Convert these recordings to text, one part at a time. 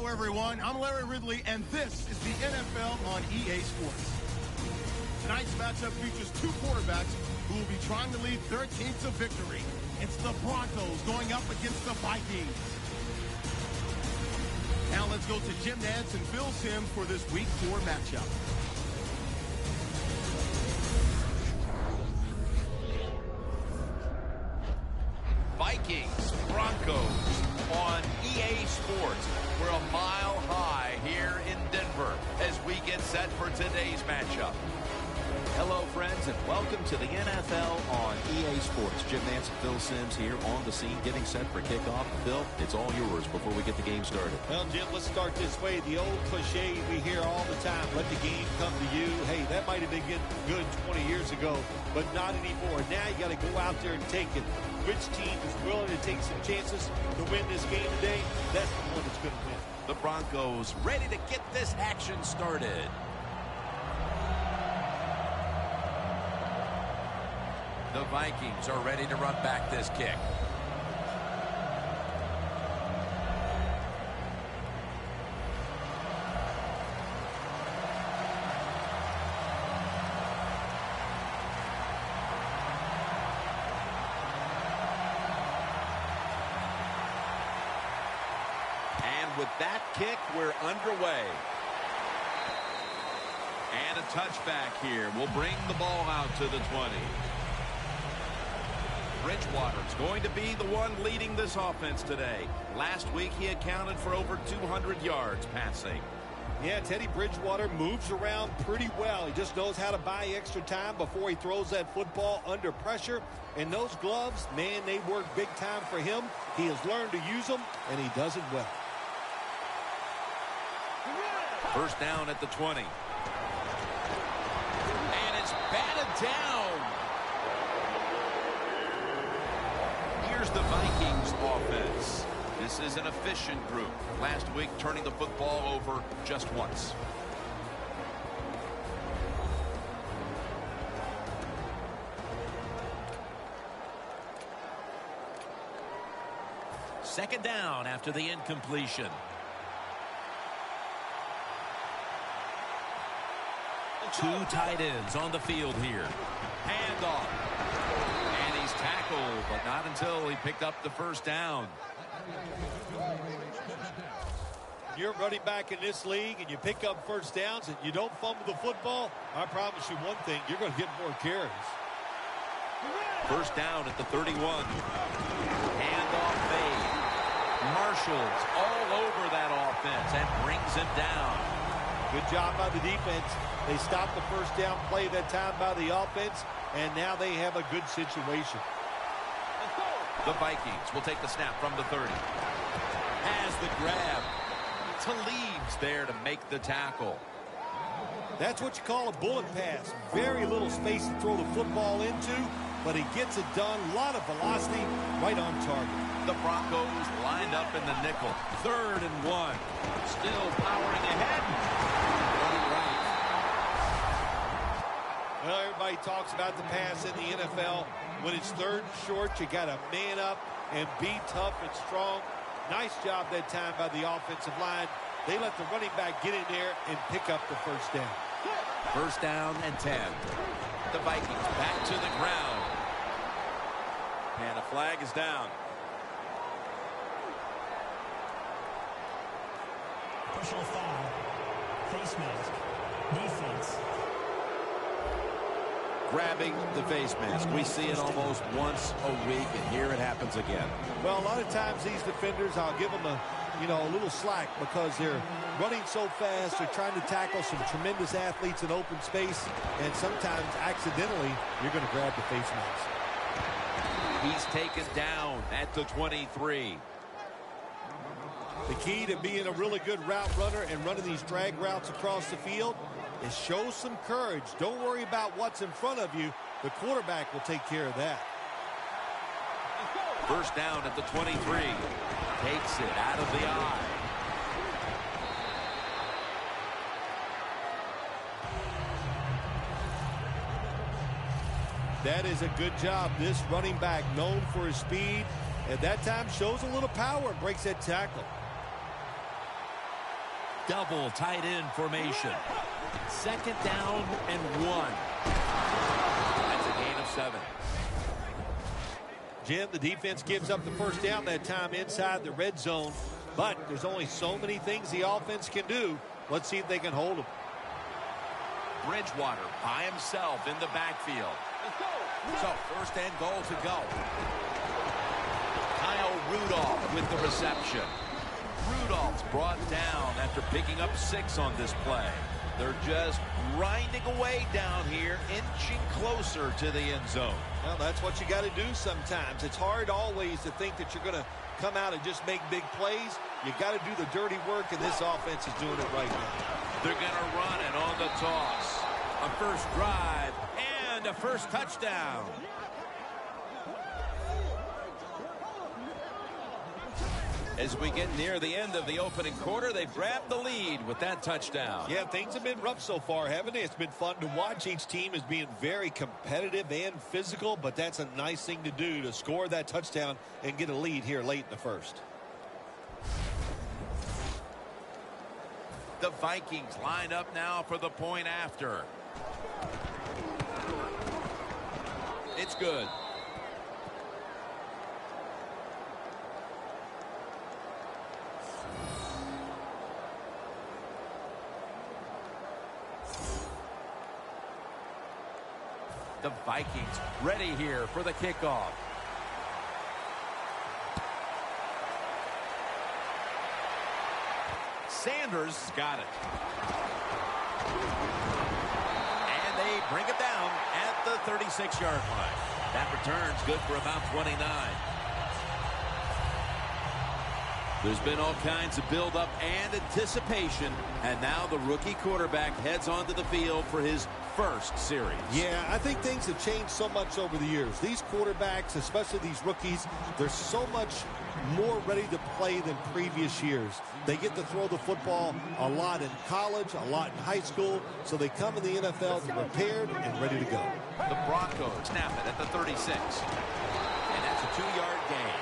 Hello, everyone. I'm Larry Ridley, and this is the NFL on EA Sports. Tonight's matchup features two quarterbacks who will be trying to lead their teams to victory. It's the Broncos going up against the Vikings. Now let's go to Jim Nantz and Phil Simms for this Week 4 matchup. Vikings, Broncos on EA Sports. We're a mile high here in Denver as we get set for today's matchup. Hello, friends, and welcome to the NFL on EA Sports. Jim Nantz and Phil Simms here on the scene, getting set for kickoff. Phil, it's all yours before we get the game started. Well, Jim, let's start this way. The old cliche we hear all the time, let the game come to you. Hey, that might have been good 20 years ago, but not anymore. Now you got to go out there and take it. Which team is willing to take some chances to win this game today? That's the one that's going to win. The Broncos ready to get this action started. The Vikings are ready to run back this kick. And with that kick, we're underway. And a touchback here will bring the ball out to the 20. Bridgewater's going to be the one leading this offense today. Last week, he accounted for over 200 yards passing. Yeah, Teddy Bridgewater moves around pretty well. He just knows how to buy extra time before he throws that football under pressure. And those gloves, man, they work big time for him. He has learned to use them, and he does it well. First down at the 20. And it's batted down. Here's the Vikings offense. This is an efficient group. Last week, turning the football over just once. Second down after the incompletion. Two tight ends on the field here. Handoff. And he's tackled, but not until he picked up the first down. You're running back in this league and you pick up first downs and you don't fumble the football, I promise you one thing, you're going to get more carries. First down at the 31. Handoff fade. Marshall's all over that offense and brings him down. Good job by the defense. They stopped the first down play that time by the offense, and now they have a good situation. The Vikings will take the snap from the 30. Has the grab. Talib's there to make the tackle. That's what you call a bullet pass. Very little space to throw the football into, but he gets it done. A lot of velocity, right on target. The Broncos lined up in the nickel. 3rd and 1. Still powering ahead. Right. Well, everybody talks about the pass in the NFL. When it's 3rd and short, you got to man up and be tough and strong. Nice job that time by the offensive line. They let the running back get in there and pick up the first down. First down and 10. The Vikings back to the ground. And a flag is down. Personal foul. Face mask. Defense. Grabbing the face mask. We see it almost once a week, and here it happens again. Well, a lot of times these defenders, I'll give them a little slack because they're running so fast. They're trying to tackle some tremendous athletes in open space, and sometimes accidentally you're going to grab the face mask. He's taken down at the 23. The key to being a really good route runner and running these drag routes across the field is show some courage. Don't worry about what's in front of you. The quarterback will take care of that. First down at the 23. Takes it out of the eye. That is a good job. This running back, known for his speed, at that time shows a little power and breaks that tackle. double tight end formation. 2nd down and 1. That's a gain of 7. Jim, the defense gives up the 1st down that time inside the red zone, but there's only so many things the offense can do. Let's see if they can hold them. Bridgewater by himself in the backfield. So 1st and goal to go. Kyle Rudolph with the reception. Rudolph's brought down after picking up 6 on this play. They're just grinding away down here, inching closer to the end zone. Well, that's what you got to do sometimes. It's hard always to think that you're going to come out and just make big plays. You got to do the dirty work, and this offense is doing it right now. They're going to run it on the toss. A first drive and a first touchdown. As we get near the end of the opening quarter, they've grabbed the lead with that touchdown. Yeah, things have been rough so far, haven't they? It's been fun to watch. Each team is being very competitive and physical, but that's a nice thing to do, to score that touchdown and get a lead here late in the 1st. The Vikings line up now for the point after. It's good. The Vikings ready here for the kickoff. Sanders got it. And they bring it down at the 36-yard line. That return's good for about 29. There's been all kinds of build-up and anticipation, and now the rookie quarterback heads onto the field for his 1st series. Yeah, I think things have changed so much over the years. These quarterbacks, especially these rookies, they're so much more ready to play than previous years. They get to throw the football a lot in college, a lot in high school, so they come in the NFL prepared and ready to go. The Broncos snap it at the 36. And that's a 2-yard gain.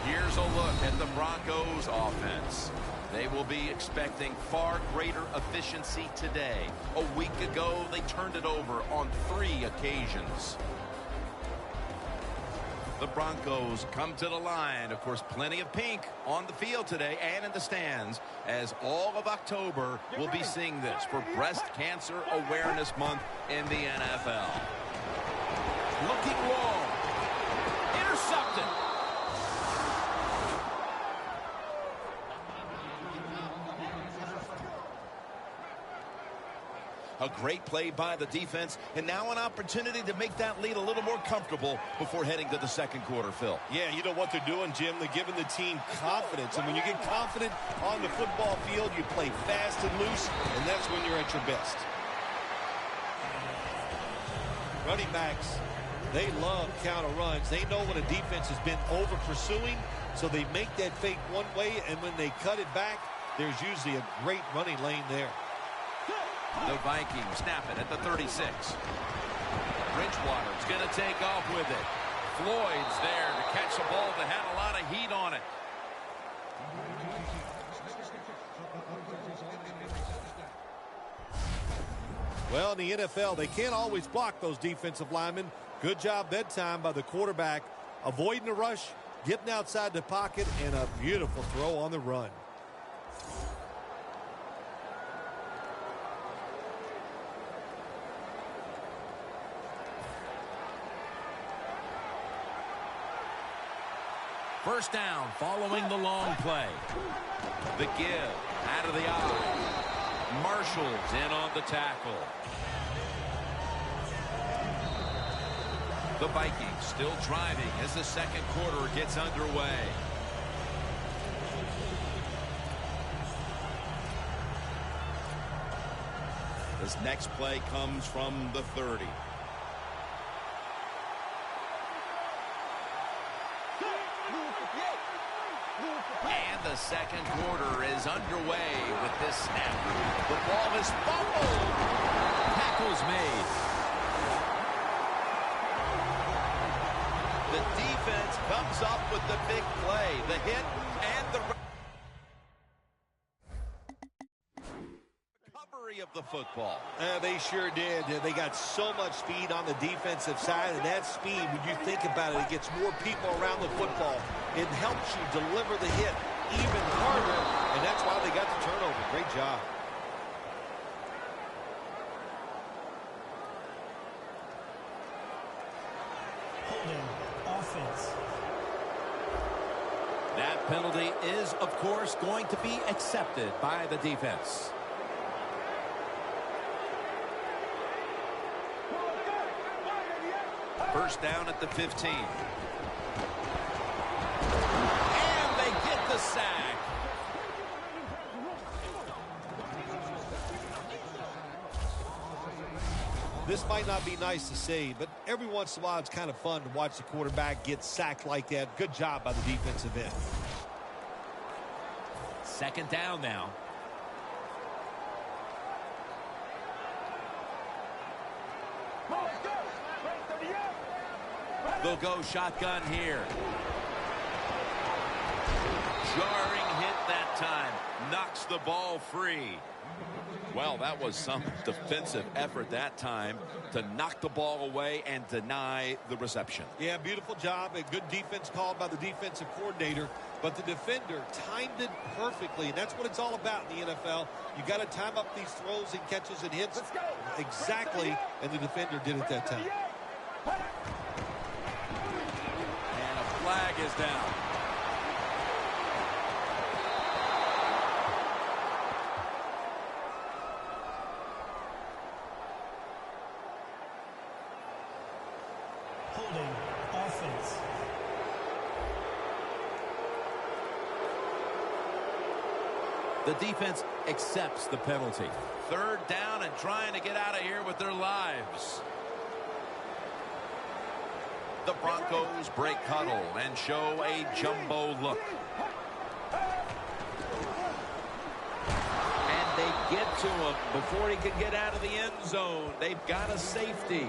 Here's a look at the Broncos offense. They will be expecting far greater efficiency today. A week ago, they turned it over on 3 occasions. The Broncos come to the line. Of course, plenty of pink on the field today and in the stands, as all of October will be seeing this for Breast Cancer Awareness Month in the NFL. Looking long. Intercepted. A great play by the defense, and now an opportunity to make that lead a little more comfortable before heading to the 2nd quarter, Phil. Yeah, you know what they're doing, Jim? They're giving the team confidence. And when you get confident on the football field, you play fast and loose, and that's when you're at your best. Running backs, they love counter runs. They know when a defense has been over pursuing, so they make that fake one way, and when they cut it back, there's usually a great running lane there. The Vikings snap it at the 36. Bridgewater's going to take off with it. Floyd's there to catch the ball that had a lot of heat on it. Well, in the NFL, they can't always block those defensive linemen. Good job bedtime by the quarterback, avoiding the rush, getting outside the pocket, and a beautiful throw on the run. First down following the long play. The give out of the eye. Marshall's in on the tackle. The Vikings still driving as the 2nd quarter gets underway. This next play comes from the 30. And the 2nd quarter is underway with this snap. The ball is fumbled. Tackle's made. The defense comes up with the big play. The hit and the... the football. They sure did. They got so much speed on the defensive side, and that speed, when you think about it, it gets more people around the football. It helps you deliver the hit even harder, and that's why they got the turnover. Great job. Holding. Offense. That penalty is, of course, going to be accepted by the defense. First down at the 15. And they get the sack. This might not be nice to say, but every once in a while it's kind of fun to watch the quarterback get sacked like that. Good job by the defensive end. Second down now. They'll go shotgun here. Jarring hit that time. Knocks the ball free. Well, that was some defensive effort that time to knock the ball away and deny the reception. Yeah, beautiful job. A good defense called by the defensive coordinator. But the defender timed it perfectly. And that's what it's all about in the NFL. You got to time up these throws and catches and hits exactly. And the defender did it that time. And a flag is down. Holding. Offense. The defense accepts the penalty. Third down and trying to get out of here with their lives. The Broncos break huddle and show a jumbo look. And they get to him before he can get out of the end zone. They've got a safety.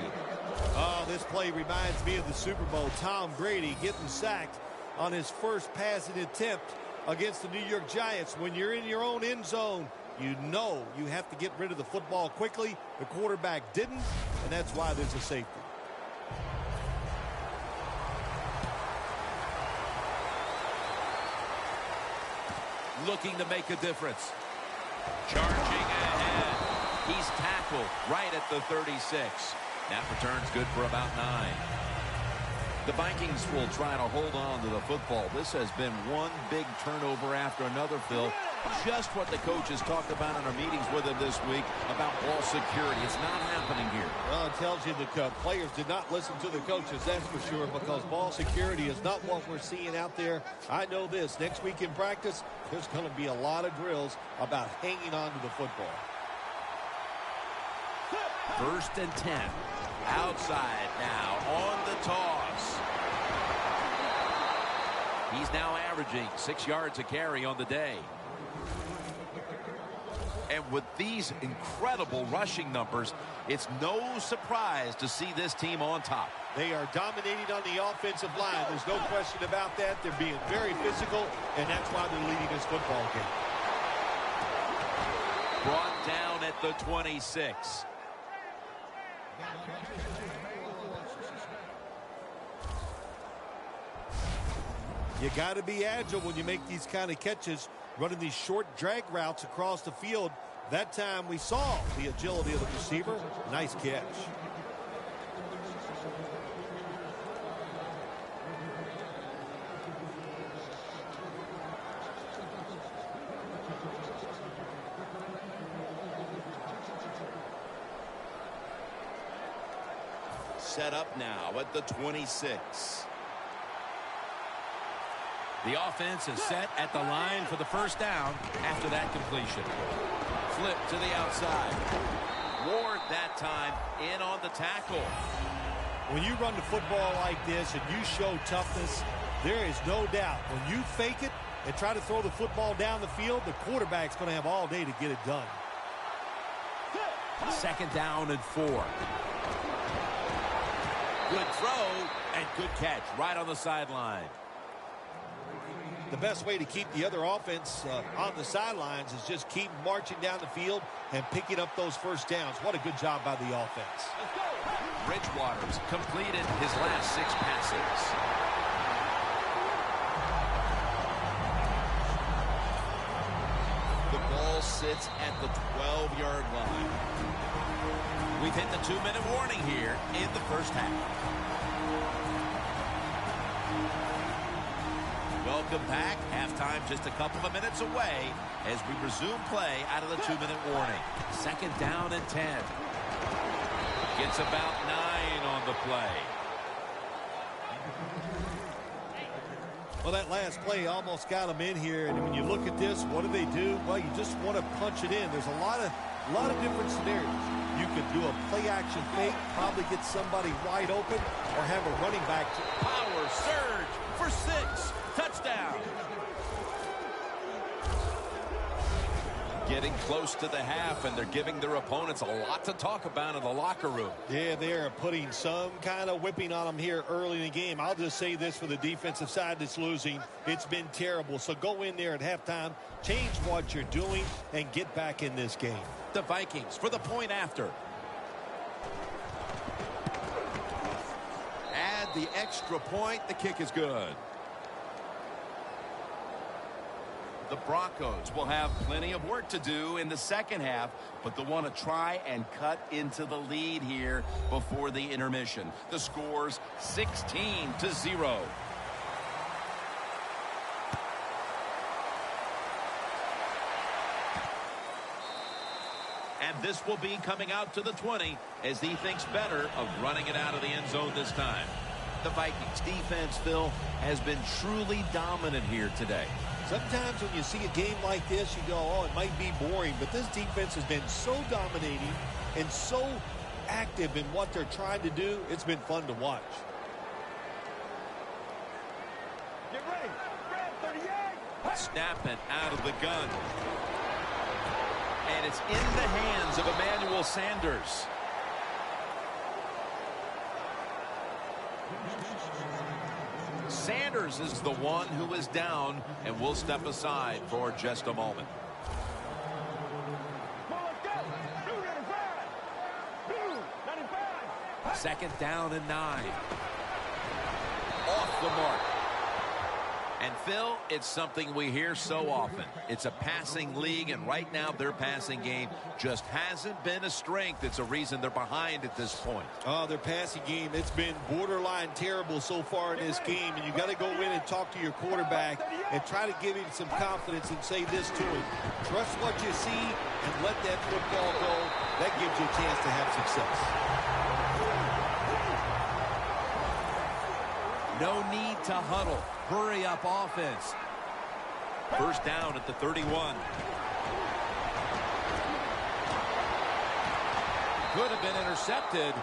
Oh, this play reminds me of the Super Bowl. Tom Brady getting sacked on his first passing attempt against the New York Giants. When you're in your own end zone, you know you have to get rid of the football quickly. The quarterback didn't, and that's why there's a safety. Looking to make a difference. Charging ahead. He's tackled right at the 36. That return's good for about 9. The Vikings will try to hold on to the football. This has been one big turnover after another, Phil. Just what the coaches talked about in our meetings with him this week about ball security. It's not happening here. Well, it tells you the players did not listen to the coaches, that's for sure, because ball security is not what we're seeing out there. I know this. Next week in practice, there's going to be a lot of drills about hanging on to the football. First and 10. Outside now on the toss. He's now averaging 6 yards a carry on the day. And with these incredible rushing numbers, it's no surprise to see this team on top. They are dominating on the offensive line. There's no question about that. They're being very physical, and that's why they're leading this football game. Brought down at the 26. You got to be agile when you make these kind of catches, running these short drag routes across the field. That time we saw the agility of the receiver. Nice catch. Set up now at the 26. The offense is set at the line for the first down after that completion. Flip to the outside. Ward that time in on the tackle. When you run the football like this and you show toughness, there is no doubt when you fake it and try to throw the football down the field, the quarterback's going to have all day to get it done. Second down and 4. Good throw and good catch right on the sideline. the best way to keep the other offense on the sidelines is just keep marching down the field and picking up those first downs. What a good job by the offense. Bridgewater's completed his last 6 passes. The ball sits at the 12-yard line. We've hit the 2-minute warning here in the first half. Welcome back. Halftime just a couple of minutes away as we resume play out of the 2-minute warning. 2nd down and 10. Gets about 9 on the play. Well, that last play almost got them in here. And when you look at this, what do? Well, you just want to punch it in. There's a lot of different scenarios. You could do a play-action fake, probably get somebody wide open, or have a running back. Power surge for 6. Touchdown. Getting close to the half, and they're giving their opponents a lot to talk about in the locker room. Yeah, they're putting some kind of whipping on them here early in the game. I'll just say this for the defensive side that's losing. It's been terrible. So go in there at halftime, change what you're doing, and get back in this game. The Vikings for the point after. Add the extra point. The kick is good. The Broncos will have plenty of work to do in the second half, but they'll want to try and cut into the lead here before the intermission. The score's 16-0. And this will be coming out to the 20 as he thinks better of running it out of the end zone this time. The Vikings defense, Phil, has been truly dominant here today. Sometimes when you see a game like this, you go, oh, it might be boring. But this defense has been so dominating and so active in what they're trying to do. It's been fun to watch. Get ready. Grab 38. Snap it out of the gun. And it's in the hands of Emmanuel Sanders. Sanders is the one who is down, and we'll step aside for just a moment. Second down and 9. Off the mark. And Phil, it's something we hear so often. It's a passing league, and right now their passing game just hasn't been a strength. It's a reason they're behind at this point. Oh, their passing game, it's been borderline terrible so far in this game, and you got to go in and talk to your quarterback and try to give him some confidence and say this to him. Trust what you see and let that football go. That gives you a chance to have success. No need to huddle. Hurry up offense. First down at the 31. Could have been intercepted.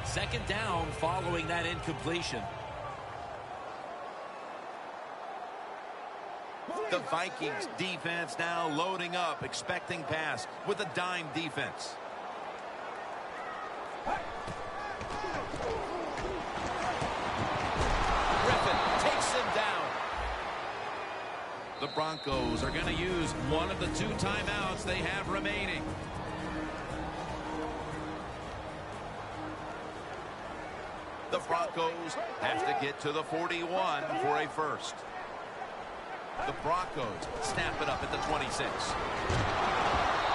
Second down following that incompletion. The Vikings defense now loading up, expecting pass with a dime defense. Griffin takes him down. The Broncos are going to use one of the 2 timeouts they have remaining. The Broncos have to get to the 41 for a first. The Broncos snap it up at the 26.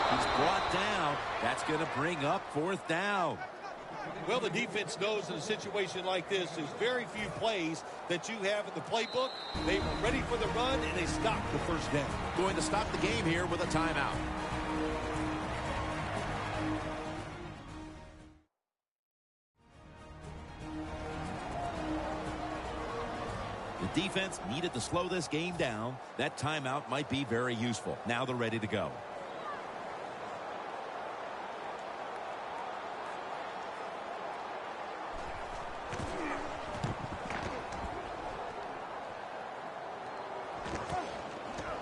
He's brought down. That's going to bring up 4th down. Well, the defense knows in a situation like this, there's very few plays that you have in the playbook. They were ready for the run, and they stopped the first down. Going to stop the game here with a timeout. The defense needed to slow this game down. That timeout might be very useful. Now they're ready to go.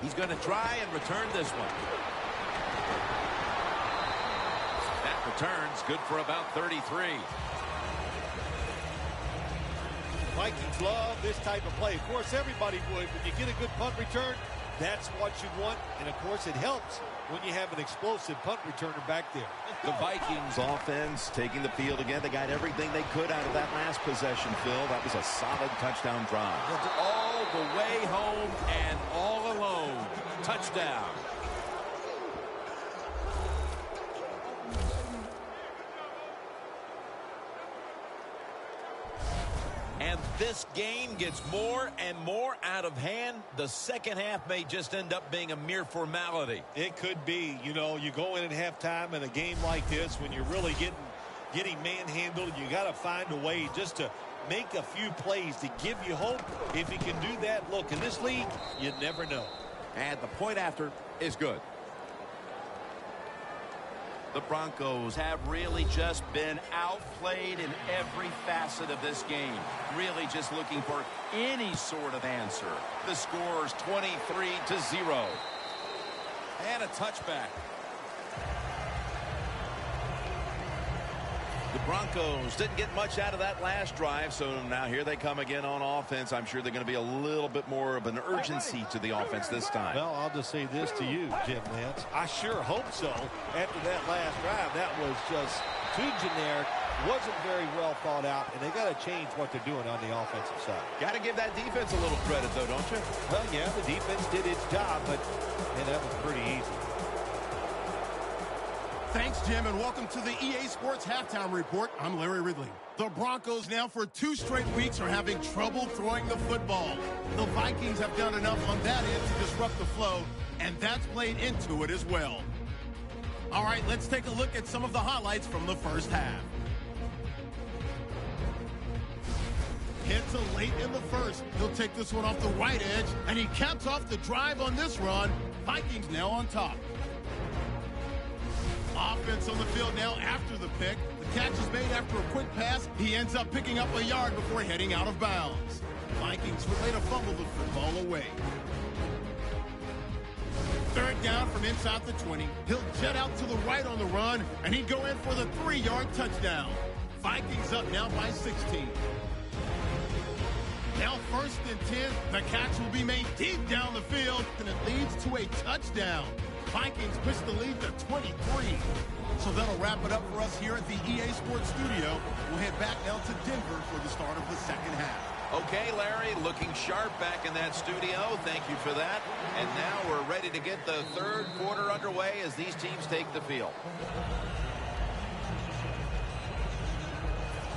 He's going to try and return this one. That return's good for about 33. Vikings love this type of play. Of course, everybody would. When you get a good punt return, that's what you want. And, of course, it helps when you have an explosive punt returner back there. The Vikings offense taking the field again. They got everything they could out of that last possession, Phil. That was a solid touchdown drive. All the way home and all alone. Touchdown. And this game gets more and more out of hand. The second half may just end up being a mere formality. It could be. You know, you go in at halftime in a game like this when you're really getting manhandled. You got to find a way just to make a few plays to give you hope. If you can do that, look, in this league, you never know. And the point after is good. The Broncos have really just been outplayed in every facet of this game. Really just looking for any sort of answer. The score's 23-0. And a touchback. The Broncos didn't get much out of that last drive, so now here they come again on offense. I'm sure they're going to be a little bit more of an urgency to the offense this time. Well, I'll just say this to you, Jim Nance. I sure hope so. After that last drive, that was just too generic, wasn't very well thought out, and they got to change what they're doing on the offensive side. Got to give that defense a little credit, though, don't you? Well, yeah, the defense did its job, but man, that was pretty easy. Thanks, Jim, and welcome to the EA Sports Halftime Report. I'm Larry Ridley. The Broncos now for 2 straight weeks are having trouble throwing the football. The Vikings have done enough on that end to disrupt the flow, and that's played into it as well. All right, let's take a look at some of the highlights from the first half. Hit to late in the first. He'll take this one off the right edge, and he caps off the drive on this run. Vikings now on top. Offense on the field now after the pick. The catch is made after a quick pass. He ends up picking up a yard before heading out of bounds. Vikings would later fumble the football away. Third down from inside the 20. He'll jet out to the right on the run, and he'd go in for the 3-yard touchdown. Vikings up now by 16. Now 1st and 10. The catch will be made deep down the field, and it leads to a touchdown. Vikings push the lead to 23. So that'll wrap it up for us here at the EA Sports Studio. We'll head back now to Denver for the start of the second half. Okay, Larry, looking sharp back in that studio. Thank you for that. And now we're ready to get the third quarter underway as these teams take the field.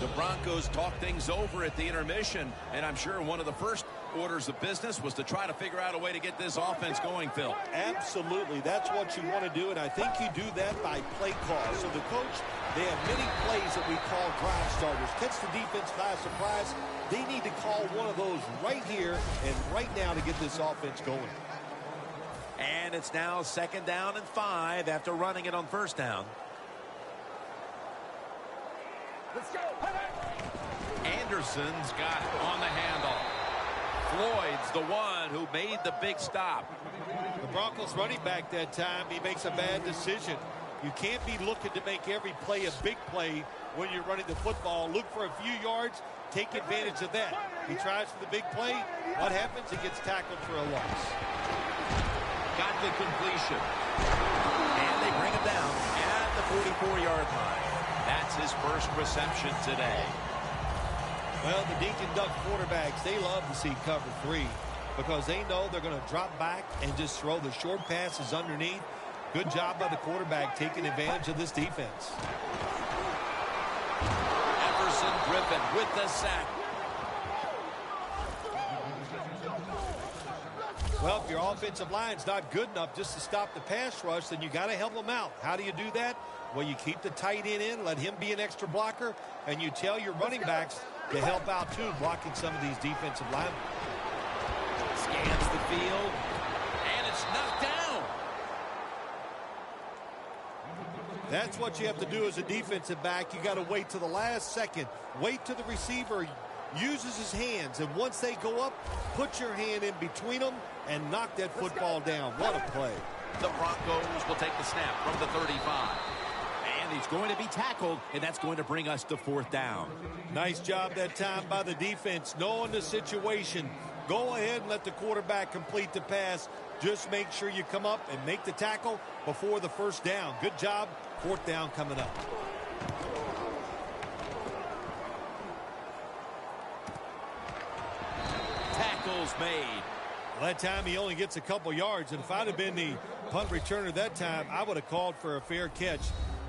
The Broncos talk things over at the intermission, and I'm sure one of the first orders of business was to try to figure out a way to get this offense going, Phil. Absolutely. That's what you want to do, and I think you do that by play call. So the coach, they have many plays that we call drive starters. Catch the defense by surprise. They need to call one of those right here and right now to get this offense going. And it's now 2nd down and 5 after running it on 1st down. Let's go. Anderson's got it on the handoff. Floyd's the one who made the big stop. The Broncos running back that time, he makes a bad decision. You can't be looking to make every play a big play when you're running the football. Look for a few yards, take advantage of that. He tries for the big play. What happens? He gets tackled for a loss. Got the completion. And they bring him down at the 44-yard line. That's his first reception today. Well, the Dink and Duck quarterbacks, they love to see cover 3 because they know they're going to drop back and just throw the short passes underneath. Good job by the quarterback taking advantage of this defense. Everson Griffin with the sack. Well, if your offensive line's not good enough just to stop the pass rush, then you got to help them out. How do you do that? Well, you keep the tight end in, let him be an extra blocker, and you tell your running backs to help out, too, blocking some of these defensive linemen. Scans the field, and it's knocked down. That's what you have to do as a defensive back. You got to wait to the last second. Wait till the receiver uses his hands, and once they go up, put your hand in between them and knock that football down. What a play. The Broncos will take the snap from the 35. And he's going to be tackled, and that's going to bring us to 4th down. Nice job that time by the defense, knowing the situation. Go ahead and let the quarterback complete the pass. Just make sure you come up and make the tackle before the 1st down. Good job. 4th down coming up. Tackles made. Well, that time he only gets a couple yards, and if I'd have been the punt returner that time, I would have called for a fair catch.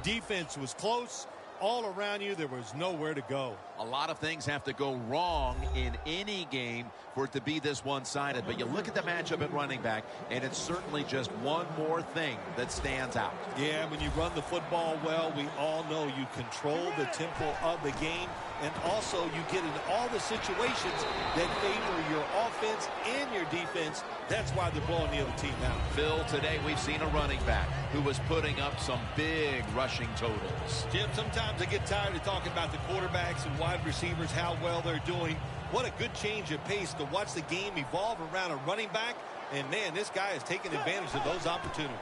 Defense was close. All around you, there was nowhere to go. A lot of things have to go wrong in any game for it to be this one-sided. But you look at the matchup at running back, and it's certainly just one more thing that stands out. Yeah, when you run the football well, we all know you control the tempo of the game. And also, you get into all the situations that favor your offense and your defense. That's why they're blowing the other team out. Phil, today we've seen a running back who was putting up some big rushing totals. Jim, sometimes I get tired of talking about the quarterbacks and wide receivers, how well they're doing. What a good change of pace to watch the game evolve around a running back. And, man, this guy is taking advantage of those opportunities.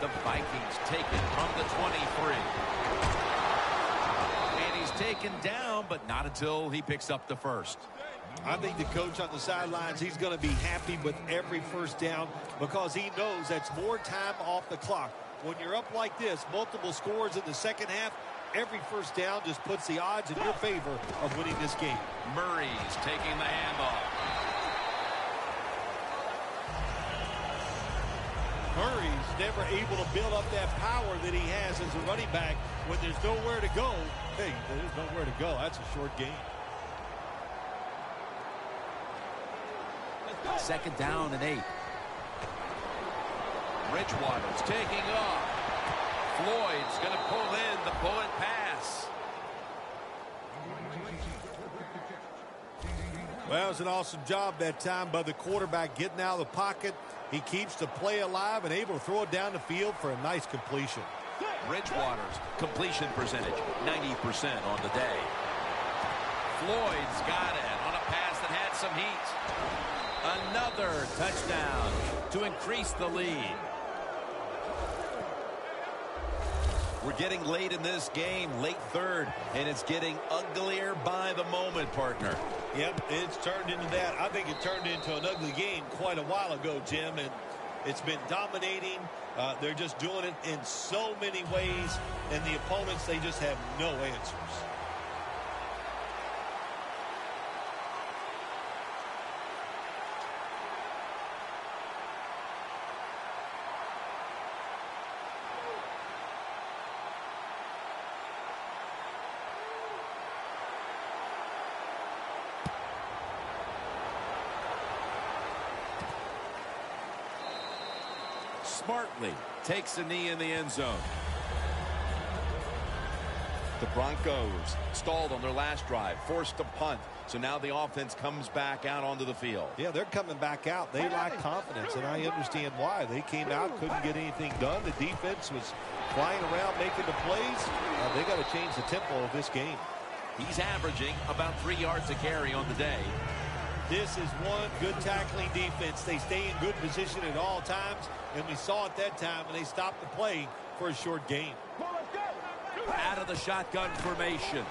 The Vikings take it from the 23. Taken down, but not until he picks up the 1st. I think the coach on the sidelines, he's going to be happy with every 1st down because he knows that's more time off the clock. When you're up like this, multiple scores in the 2nd half, every 1st down just puts the odds in your favor of winning this game. Murray's taking the handoff. Murray's never able to build up that power that he has as a running back when there's nowhere to go. Hey, there's nowhere to go. That's a short game. 2nd down and 8. Bridgewater's taking off. Floyd's going to pull in the bullet pass. Well, it was an awesome job that time by the quarterback getting out of the pocket. He keeps the play alive and able to throw it down the field for a nice completion. Bridgewater's completion percentage, 90% on the day. Floyd's got it on a pass that had some heat. Another touchdown to increase the lead. We're getting late in this game, late 3rd, and it's getting uglier by the moment, partner. Yep, it's turned into that. I think it turned into an ugly game quite a while ago, Jim, and it's been dominating. They're just doing it in so many ways, and the opponents, they just have no answers. Smartly takes a knee in the end zone. The Broncos stalled on their last drive, forced to punt. So now the offense comes back out onto the field. Yeah, they're coming back out. They lack confidence, and I understand why. They came out, couldn't get anything done. The defense was flying around, making the plays. They got to change the tempo of this game. He's averaging about 3 yards a carry on the day. This is one good tackling defense. They stay in good position at all times, and we saw it that time when they stopped the play for a short game. Out of the shotgun formation.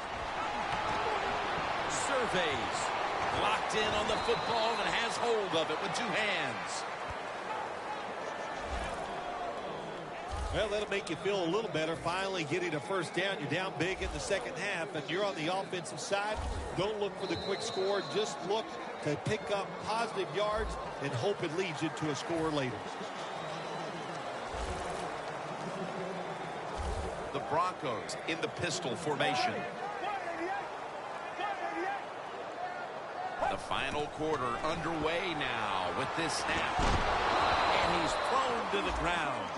Surveys. Locked in on the football and has hold of it with 2 hands. Well, that'll make you feel a little better. Finally getting a first down. You're down big in the second half, and you're on the offensive side. Don't look for the quick score. Just look to pick up positive yards and hope it leads you to a score later. The Broncos in the pistol formation. The final quarter underway now with this snap. And he's thrown to the ground.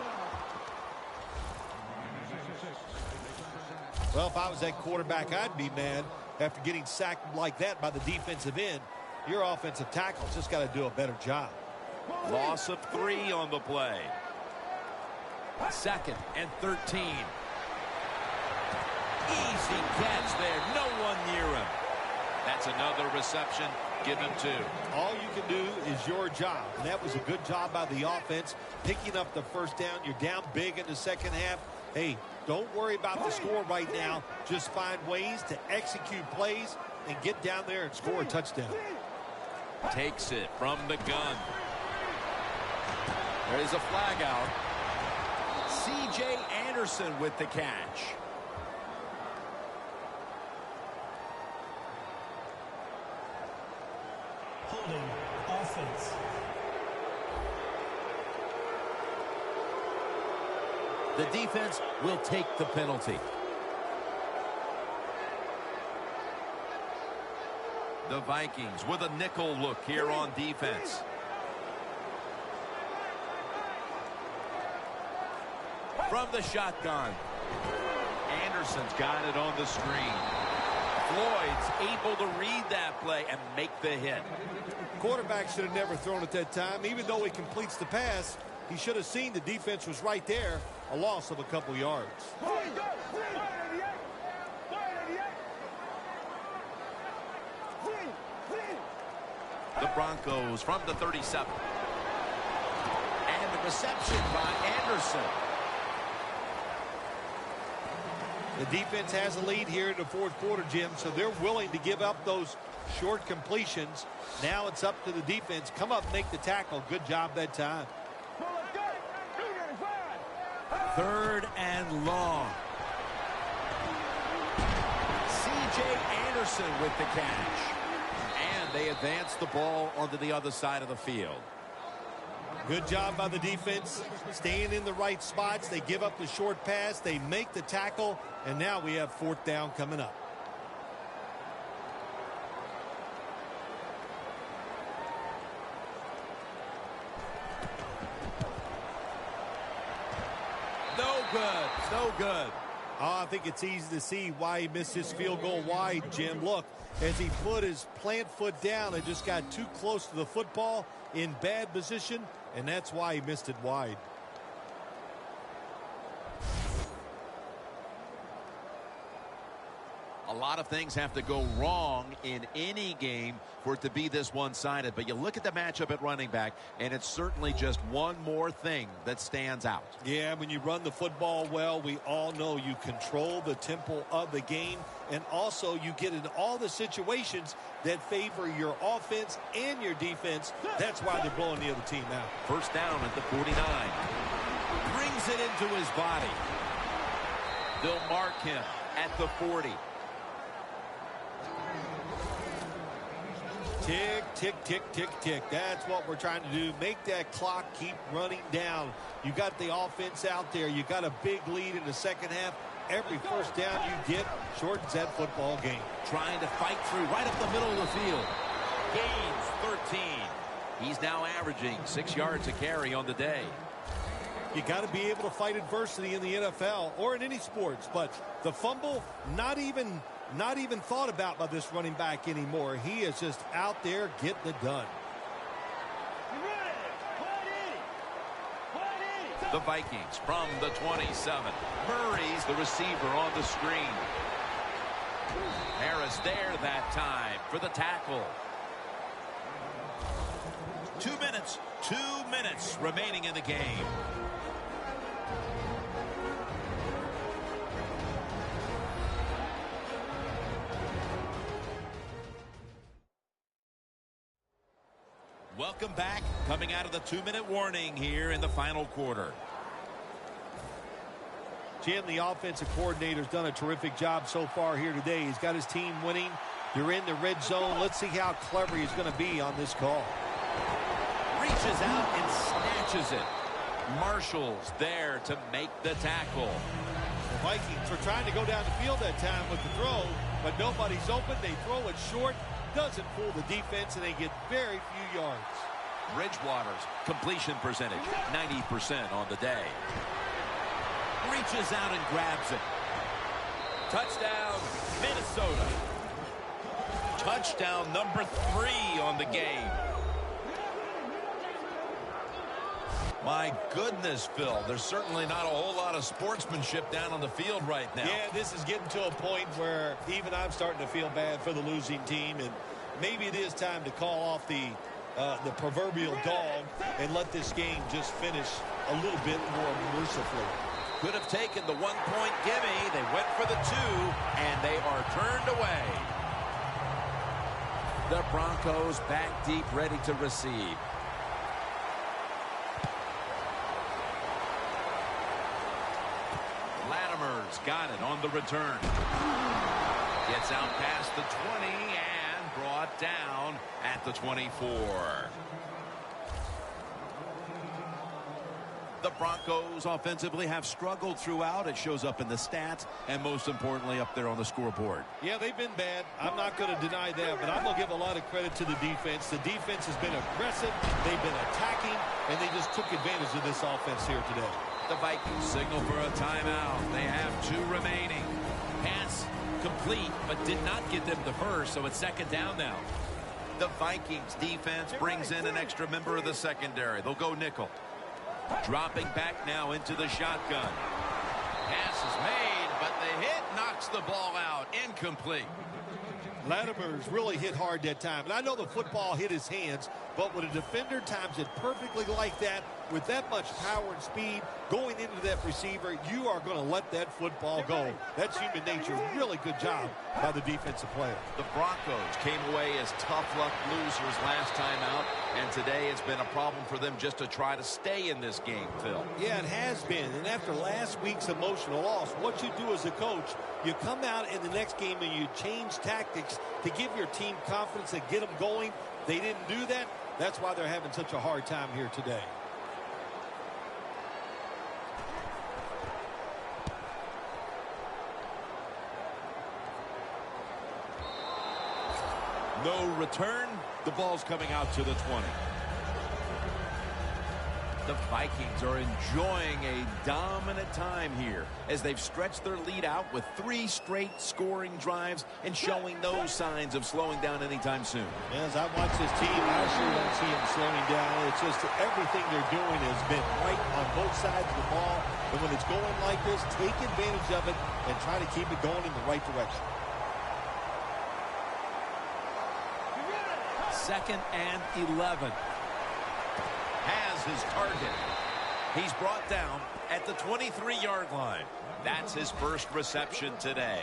Well, if I was that quarterback, I'd be mad after getting sacked like that by the defensive end. Your offensive tackle's just got to do a better job. Loss of 3 on the play. 2nd and 13. Easy catch there. No one near him. That's another reception. Give him 2. All you can do is your job. And that was a good job by the offense, picking up the first down. You're down big in the second half. Hey, don't worry about the score right now. Just find ways to execute plays and get down there and score a touchdown. Takes it from the gun. There's a flag out. C.J. Anderson with the catch. Holding offense. The defense will take the penalty. The Vikings with a nickel look here on defense. From the shotgun. Anderson's got it on the screen. Floyd's able to read that play and make the hit. Quarterback should have never thrown it that time. Even though he completes the pass, he should have seen the defense was right there. A loss of a couple yards. The Broncos from the 37. And the reception by Anderson. The defense has a lead here in the fourth quarter, Jim, so they're willing to give up those short completions. Now it's up to the defense. Come up, make the tackle. Good job that time. 3rd and long. C.J. Anderson with the catch. And they advance the ball onto the other side of the field. Good job by the defense, staying in the right spots. They give up the short pass. They make the tackle. And now we have 4th down coming up. No good. No good. Oh, I think it's easy to see why he missed his field goal wide, Jim. Look, as he put his plant foot down and just got too close to the football in bad position, and that's why he missed it wide. A lot of things have to go wrong in any game for it to be this one-sided. But you look at the matchup at running back, and it's certainly just one more thing that stands out. Yeah, when you run the football well, we all know you control the tempo of the game. And also you get in all the situations that favor your offense and your defense. That's why they're blowing the other team out. 1st down at the 49. Brings it into his body. They'll mark him at the 40. Tick, tick, tick, tick, tick. That's what we're trying to do. Make that clock keep running down. You got the offense out there. You got a big lead in the second half. Every 1st down you get shortens that football game. Trying to fight through right up the middle of the field. Gains 13. He's now averaging 6 yards a carry on the day. You got to be able to fight adversity in the NFL or in any sports. But the fumble, not even thought about by this running back anymore. He is just out there getting it done. The Vikings from the 27. Murray's the receiver on the screen. Harris there that time for the tackle. 2 minutes. 2 minutes remaining in the game. Welcome back. Coming out of the 2-minute warning here in the final quarter. Jim, the offensive coordinator's done a terrific job so far here today. He's got his team winning. They're in the red zone. Let's see how clever he's going to be on this call. Reaches out and snatches it. Marshall's there to make the tackle. The Vikings are trying to go down the field that time with the throw, but nobody's open. They throw it short. Doesn't fool the defense, and they get very few yards. Bridgewater's completion percentage, 90% on the day. Reaches out and grabs it. Touchdown, Minnesota. Touchdown number 3 on the game. My goodness, Phil, there's certainly not a whole lot of sportsmanship down on the field right now. Yeah, this is getting to a point where even I'm starting to feel bad for the losing team, and maybe it is time to call off the proverbial dog and let this game just finish a little bit more mercifully. Could have taken the 1-point gimme. They went for the 2, and they are turned away. The Broncos back deep, ready to receive. Latimer's got it on the return. Gets out past the 20 and brought down at the 24. The Broncos offensively have struggled throughout. It shows up in the stats and most importantly up there on the scoreboard. Yeah, they've been bad. I'm not going to deny that, but I'm going to give a lot of credit to the defense. The defense has been aggressive. They've been attacking, and they just took advantage of this offense here today. The Vikings signal for a timeout. They have 2 remaining. Pass complete, but did not get them the first, so it's second down now. The Vikings defense brings in an extra member of the secondary. They'll go nickel. Dropping back now into the shotgun. Pass is made, but the hit knocks the ball out. Incomplete. Latimer's really hit hard that time. And I know the football hit his hands, but when a defender times it perfectly like that, with that much power and speed going into that receiver, you are going to let that football go. That's human nature. Really good job by the defensive player. The Broncos came away as tough luck losers last time out, and today it's been a problem for them just to try to stay in this game, Phil. Yeah, it has been. And after last week's emotional loss, what you do as a coach, you come out in the next game and you change tactics to give your team confidence and get them going. They didn't do that. That's why they're having such a hard time here today. No return. The ball's coming out to the 20. The Vikings are enjoying a dominant time here as they've stretched their lead out with 3 straight scoring drives and showing no signs of slowing down anytime soon. As I watch this team, I sure don't see them slowing down. It's just that everything they're doing has been right on both sides of the ball. And when it's going like this, take advantage of it and try to keep it going in the right direction. 2nd and 11. Has his target. He's brought down at the 23-yard line. That's his first reception today.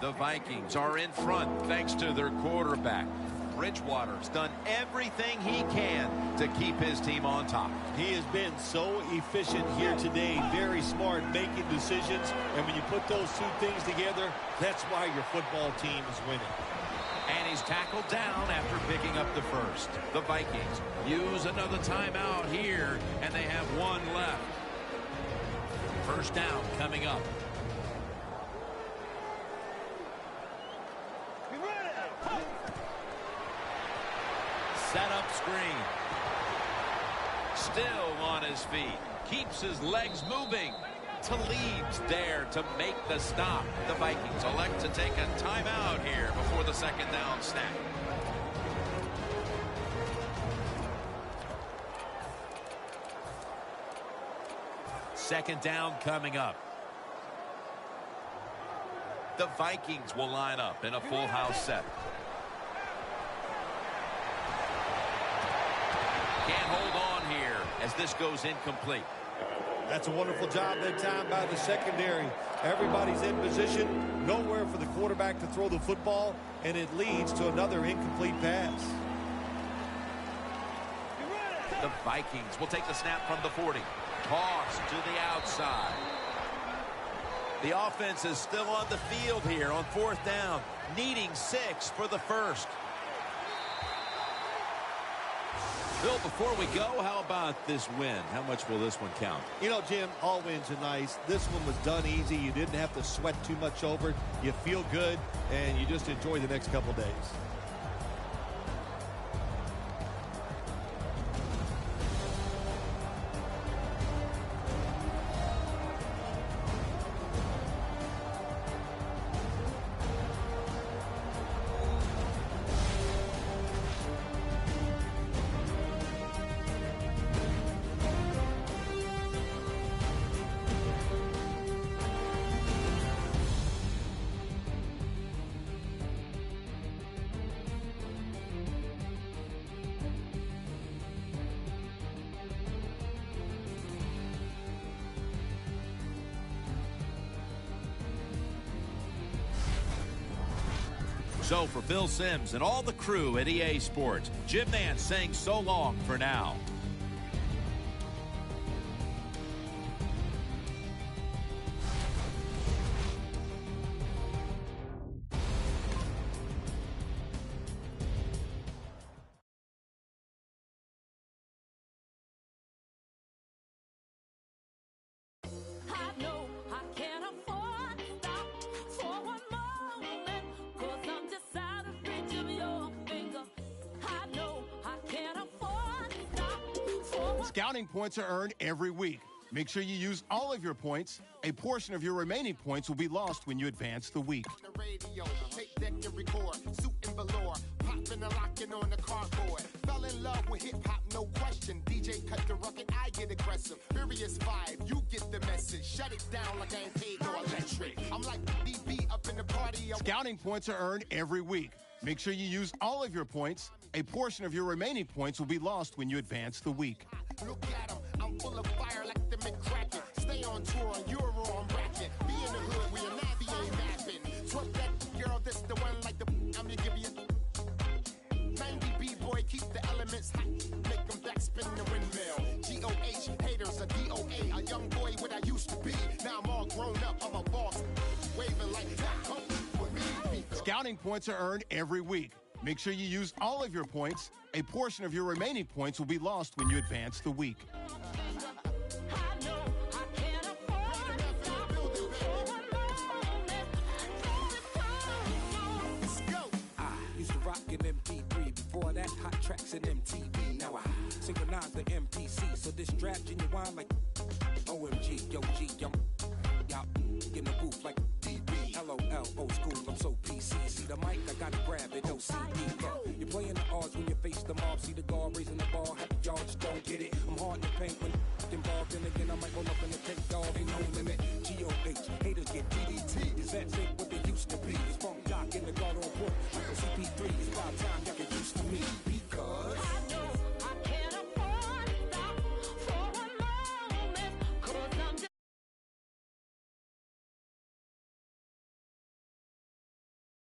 The Vikings are in front thanks to their quarterback. Bridgewater's done everything he can to keep his team on top. He has been so efficient here today. Very smart making decisions. And when you put those 2 things together, that's why your football team is winning. And he's tackled down after picking up the first. The Vikings use another timeout here, and they have 1 left. First down coming up. Set up screen. Still on his feet. Keeps his legs moving. Talib's there to make the stop. The Vikings elect to take a timeout here before the second down snap. Second down coming up. The Vikings will line up in a full house set. Can't hold on here as this goes incomplete. That's a wonderful job that time by the secondary. Everybody's in position, nowhere for the quarterback to throw the football, and it leads to another incomplete pass. The Vikings will take the snap from the 40. Toss to the outside. The offense is still on the field here on 4th down, needing 6 for the first. Bill, before we go, how about this win? How much will this one count? You know, Jim, all wins are nice. This one was done easy. You didn't have to sweat too much over it. You feel good, and you just enjoy the next couple days. So for Phil Simms and all the crew at EA Sports, Jim Nance saying so long for now. Scouting points are earned every week. Make sure you use all of your points. A portion of your remaining points will be lost when you advance the week. The radio, tape deck and record, suit and velour, popping and locking on the cardboard. Fell in love with hip hop, no question. DJ cut the record, I get aggressive. Furious vibe, you get the message. Shut it down like I ain't paid no electric. I'm like DB up in the party. Scouting points are earned every week. Make sure you use all of your points. A portion of your remaining points will be lost when you advance the week. Look at him, I'm full of fire like the McCracken. Stay on tour on Euro, I'm rapping. Be in the hood, we a navigate mapping. Twerk that girl, this the one like the I'm gonna give you 90 B-boy, keep the elements hot. Make them backspin the windmill. G-O-H, haters, a D-O-A. A young boy what I used to be. Now I'm all grown up, I'm a boss. Waving like that, come with me. Scouting points are earned every week. Make sure you use all of your points. A portion of your remaining points will be lost when you advance the week. I used to rock an MP3. Before that, hot tracks and MTV. Now I synchronize the MPC. So this draft genuine like OMG, yo G, y'all in the booth like DB. LOL, old school, I'm so PC. See the mic, I gotta grab it, no CD. Yeah. You're playing the odds when you face the mob. See the guard raising the ball, happy y'all just don't get it. I'm hard to paint when involved, and again I might roll up in the take dog, ain't no limit. G-O-H, haters get DDT. Is that it what they used to be?